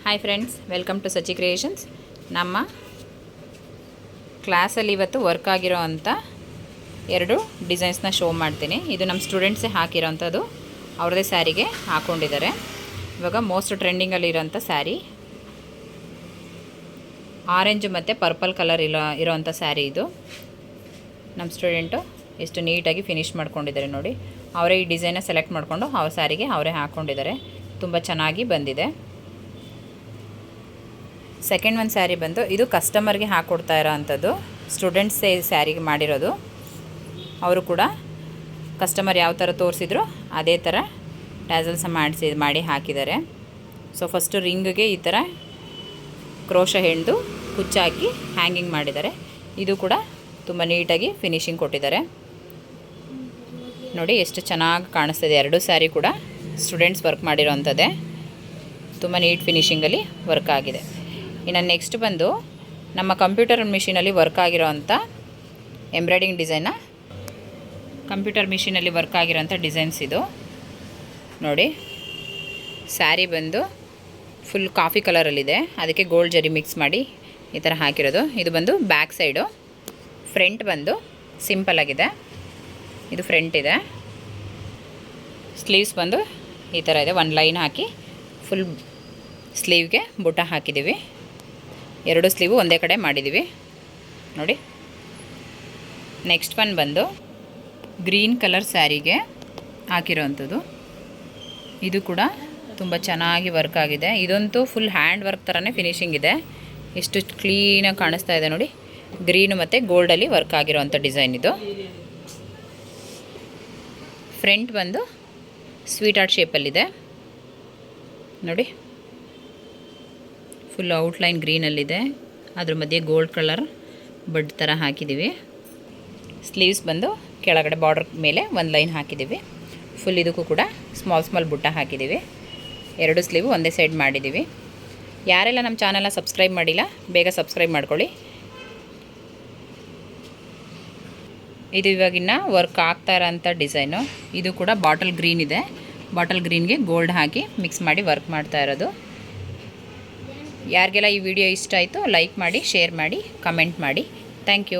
Hi friends, welcome to Sachi creations. ನಮ್ಮ ಕ್ಲಾಸಲ್ಲಿ ಇವತ್ತು ವರ್ಕ್ ಆಗಿರೋ ಅಂಥ ಎರಡು ಡಿಸೈನ್ಸ್ನ ಶೋ ಮಾಡ್ತೀನಿ. ಇದು ನಮ್ಮ ಸ್ಟೂಡೆಂಟ್ಸೇ ಹಾಕಿರೋ ಅಂಥದ್ದು, ಅವ್ರದ್ದೇ ಸ್ಯಾರಿಗೆ ಹಾಕ್ಕೊಂಡಿದ್ದಾರೆ. ಇವಾಗ ಮೋಸ್ಟ್ ಟ್ರೆಂಡಿಂಗಲ್ಲಿರೋಂಥ ಸ್ಯಾರಿ ಆರೆಂಜ್ ಮತ್ತು ಪರ್ಪಲ್ ಕಲರ್ ಇರೋವಂಥ ಸ್ಯಾರಿ. ಇದು ನಮ್ಮ ಸ್ಟೂಡೆಂಟು ಎಷ್ಟು ನೀಟಾಗಿ ಫಿನಿಷ್ ಮಾಡ್ಕೊಂಡಿದ್ದಾರೆ ನೋಡಿ. ಅವರೇ ಈ ಡಿಸೈನ್ನ ಸೆಲೆಕ್ಟ್ ಮಾಡಿಕೊಂಡು ಅವ್ರ ಸ್ಯಾರಿಗೆ ಅವರೇ ಹಾಕ್ಕೊಂಡಿದ್ದಾರೆ. ತುಂಬ ಚೆನ್ನಾಗಿ ಬಂದಿದೆ. ಸೆಕೆಂಡ್ ಒಂದು ಸ್ಯಾರಿ ಬಂದು ಇದು ಕಸ್ಟಮರ್ಗೆ ಹಾಕ್ಕೊಡ್ತಾ ಇರೋ ಅಂಥದ್ದು, ಸ್ಟೂಡೆಂಟ್ಸೇ ಸ್ಯಾರಿಗೆ ಮಾಡಿರೋದು. ಅವರು ಕೂಡ ಕಸ್ಟಮರ್ ಯಾವ ಥರ ತೋರಿಸಿದ್ರು ಅದೇ ಥರ ಟ್ಯಾಸಲ್ಸ ಮಾಡಿ ಹಾಕಿದ್ದಾರೆ. ಸೊ ಫಸ್ಟು ರಿಂಗಿಗೆ ಈ ಥರ ಕ್ರೋಶ ಹೆಣ್ದು ಕುಚ್ಚಾಕಿ ಹ್ಯಾಂಗಿಂಗ್ ಮಾಡಿದ್ದಾರೆ. ಇದು ಕೂಡ ತುಂಬ ನೀಟಾಗಿ ಫಿನಿಶಿಂಗ್ ಕೊಟ್ಟಿದ್ದಾರೆ ನೋಡಿ. ಎಷ್ಟು ಚೆನ್ನಾಗಿ ಕಾಣಿಸ್ತಿದೆ. ಎರಡು ಸ್ಯಾರಿ ಕೂಡ ಸ್ಟೂಡೆಂಟ್ಸ್ ವರ್ಕ್ ಮಾಡಿರೋ ಅಂಥದ್ದೇ, ತುಂಬ ನೀಟ್ ಫಿನಿಶಿಂಗಲ್ಲಿ ವರ್ಕ್ ಆಗಿದೆ. ಇನ್ನು ನೆಕ್ಸ್ಟ್ ಬಂದು ನಮ್ಮ ಕಂಪ್ಯೂಟರ್ ಮಿಷಿನಲ್ಲಿ ವರ್ಕ್ ಆಗಿರೋ ಅಂಥ ಎಂಬ್ರಾಯ್ಡಿಂಗ್ ಡಿಸೈನ, ಕಂಪ್ಯೂಟರ್ ಮಿಷಿನಲ್ಲಿ ವರ್ಕ್ ಆಗಿರೋಂಥ ಡಿಸೈನ್ಸ್ ಇದು ನೋಡಿ. ಸ್ಯಾರಿ ಬಂದು ಫುಲ್ ಕಾಫಿ ಕಲರಲ್ಲಿದೆ, ಅದಕ್ಕೆ ಗೋಲ್ಡ್ ಜರಿ ಮಿಕ್ಸ್ ಮಾಡಿ ಈ ಥರ ಹಾಕಿರೋದು. ಇದು ಬಂದು ಬ್ಯಾಕ್ ಸೈಡು. ಫ್ರಂಟ್ ಬಂದು ಸಿಂಪಲ್ಲಾಗಿದೆ, ಇದು ಫ್ರಂಟ್ ಇದೆ. ಸ್ಲೀವ್ಸ್ ಬಂದು ಈ ಥರ ಇದೆ. ಒಂದು ಲೈನ್ ಹಾಕಿ ಫುಲ್ ಸ್ಲೀವ್ಗೆ ಬುಟ್ಟ ಹಾಕಿದ್ದೀವಿ. ಎರಡು ಸ್ಲೀವು ಒಂದೇ ಕಡೆ ಮಾಡಿದ್ದೀವಿ ನೋಡಿ. ನೆಕ್ಸ್ಟ್ ಒನ್ ಬಂದು ಗ್ರೀನ್ ಕಲರ್ ಸ್ಯಾರಿಗೆ ಹಾಕಿರೋವಂಥದ್ದು. ಇದು ಕೂಡ ತುಂಬ ಚೆನ್ನಾಗಿ ವರ್ಕ್ ಆಗಿದೆ. ಇದಂತೂ ಫುಲ್ ಹ್ಯಾಂಡ್ ವರ್ಕ್ ಥರನೇ ಫಿನಿಶಿಂಗ್ ಇದೆ. ಎಷ್ಟು ಕ್ಲೀನಾಗಿ ಕಾಣಿಸ್ತಾ ಇದೆ ನೋಡಿ. ಗ್ರೀನು ಮತ್ತು ಗೋಲ್ಡಲ್ಲಿ ವರ್ಕ್ ಆಗಿರೋವಂಥ ಡಿಸೈನ್ ಇದು. ಫ್ರಂಟ್ ಬಂದು ಸ್ವೀಟ್ ಆರ್ಟ್ ಶೇಪಲ್ಲಿದೆ ನೋಡಿ. ಫುಲ್ ಔಟ್ಲೈನ್ ಗ್ರೀನಲ್ಲಿದೆ, ಅದ್ರ ಮಧ್ಯೆ ಗೋಲ್ಡ್ ಕಲರ್ ಬಡ್ ಥರ ಹಾಕಿದ್ದೀವಿ. ಸ್ಲೀವ್ಸ್ ಬಂದು ಕೆಳಗಡೆ ಬಾರ್ಡರ್ ಮೇಲೆ ಒಂದು ಲೈನ್ ಹಾಕಿದ್ದೀವಿ. ಫುಲ್ ಇದಕ್ಕೂ ಕೂಡ ಸ್ಮಾಲ್ ಬುಟ್ಟ ಹಾಕಿದ್ದೀವಿ. ಎರಡು ಸ್ಲೀವು ಒಂದೇ ಸೈಡ್ ಮಾಡಿದ್ದೀವಿ. ಯಾರೆಲ್ಲ ನಮ್ಮ ಚಾನಲ್ನ ಸಬ್ಸ್ಕ್ರೈಬ್ ಮಾಡಿಲ್ಲ, ಬೇಗ ಸಬ್ಸ್ಕ್ರೈಬ್ ಮಾಡ್ಕೊಳ್ಳಿ. ಇದು ಇವಾಗಿನ ವರ್ಕ್ ಆಗ್ತಾ ಇರೋಂಥ ಡಿಸೈನು. ಇದು ಕೂಡ ಬಾಟಲ್ ಗ್ರೀನ್ ಇದೆ. ಬಾಟಲ್ ಗ್ರೀನ್ಗೆ ಗೋಲ್ಡ್ ಹಾಕಿ ಮಿಕ್ಸ್ ಮಾಡಿ ವರ್ಕ್ ಮಾಡ್ತಾ ಇರೋದು. ಯಾರಿಗೆಲ್ಲ ಈ ವಿಡಿಯೋ ಇಷ್ಟ ಆಯಿತು ಲೈಕ್ ಮಾಡಿ, ಶೇರ್ ಮಾಡಿ, ಕಮೆಂಟ್ ಮಾಡಿ. Thank you.